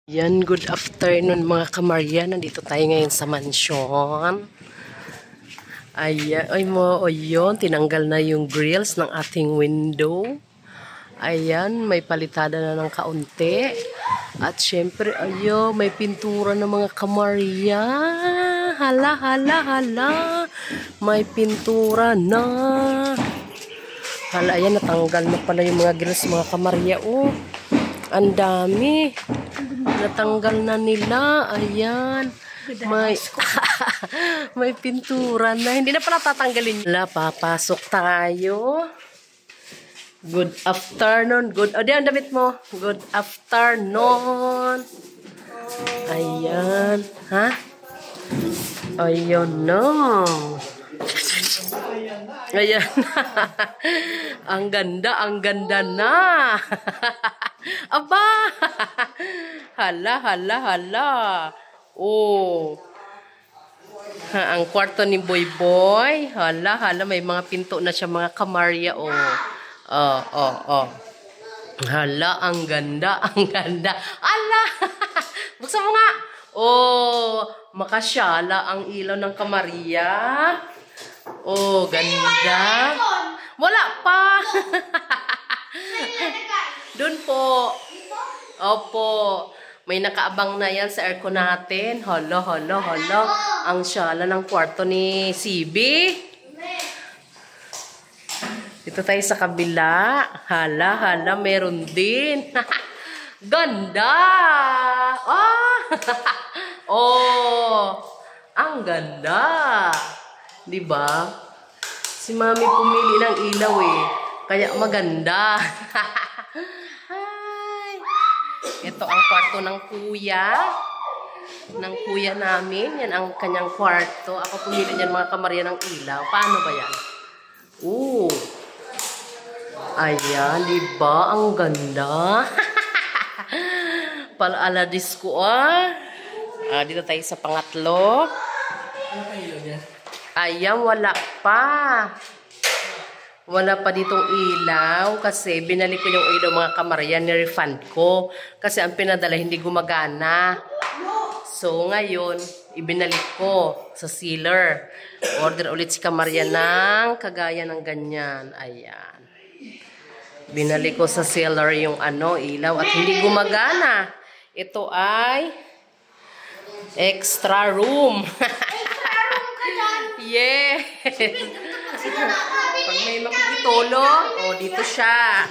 Yan, good afternoon mga kamarya. Nandito tayo ngayon sa mansyon. Ayan, yun, tinanggal na yung grills ng ating window. Ayan, may palitada na ng kaunti. At syempre, ayo, may pintura ng mga kamarya. Hala, hala, hala. May pintura na. Hala, ayan, natanggal na pala yung mga grills mga kamarya. Oh, ang dami. Natanggal na nila. Ayan. May pintura na. Hindi na pala tatanggalin. Papasok tayo. Good afternoon. Diyan, damit mo. Good afternoon. Ayan. Ha? Ayan na. Ayan. Ang ganda na. Aba! Hala, hala, hala. Oh. Ang kwarto ni Boy Boy. Hala, hala. May mga pinto na siya mga kamarya. Oh. Hala, ang ganda, ang ganda. Hala! Buksan mo nga. Oh, makasyala ang ilaw ng kamarya. Oh, ganda. Wala pa. Doon po. Opo. May nakaabang na yan sa aircon natin. Hala, hala, hala. Ang syala ng kwarto ni CB. Dito tayo sa kabila. Hala, hala, meron din. Ganda! Ah! Oh! Ang ganda! Diba? Si Mami pumili ng ilaw eh. Kaya maganda. Ito ang kwarto ng kuya. Ng kuya namin. Yan ang kanyang kwarto. Ako pumili niyan mga kamarya ng ilaw. Paano ba yan? Oo. Ayan, diba? Ang ganda. Palaala disco dito tayo sa pangatlo. Ayan, wala pa. Wala pa ditong ilaw kasi binalik ko yung ilaw mga kamarya, ni-refund ko. Kasi ang pinadala hindi gumagana. So ngayon, ibinalik ko sa sealer. Order ulit si kamarya ng kagaya ng ganyan. Ayan. Binalik ko sa sealer yung ilaw at hindi gumagana. Ito ay extra room. Yes. Pag may makikitolo, dito siya.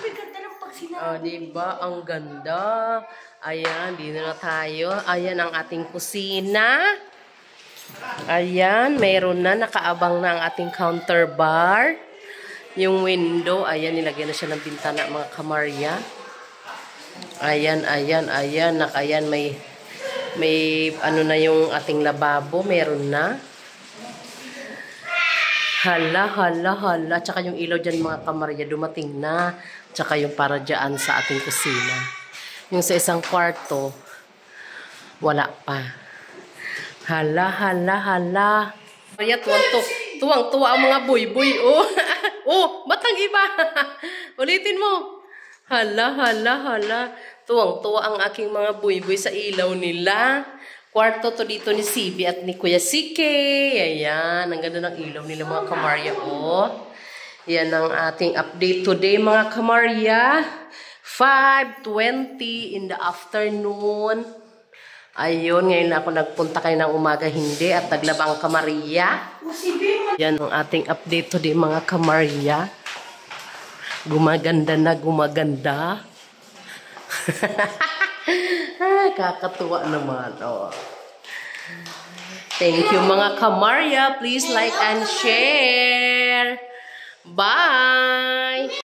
Diba? Ang ganda. Ayan, dito na tayo. Ayan ang ating kusina. Ayan, mayroon na. Nakaabang na ang ating counter bar. Yung window, ayan, nilagyan na siya ng bintana mga kamarya. Ayan, ayan, ayan. Ayan, may ano na yung ating lababo. Meron na. Hala, hala, hala. Tsaka yung ilaw dyan mga kamarya dumating na. Tsaka yung para dyan sa ating kusina. Yung sa isang kwarto, wala pa. Hala, hala, hala. Kaya tuwang-tuwa ang mga boy-boy. Ba't ang iba? Ulitin mo. Hala, hala, hala. Tuwang-tuwa ang aking mga boy-boy sa ilaw nila. Kwarto to dito ni CB at ni Kuya CK. Ayan, ang ganda ng ilaw nila mga kamarya. Yan ang ating update today mga kamarya. 5:20 in the afternoon. Ayun, ngayon ako nagpunta kayo ng umaga hindi at naglaba ang kamarya. Yan ang ating update today mga kamarya. Gumaganda na gumaganda. Kakatuwa naman. Thank you mga kamarya. Please like and share. Bye!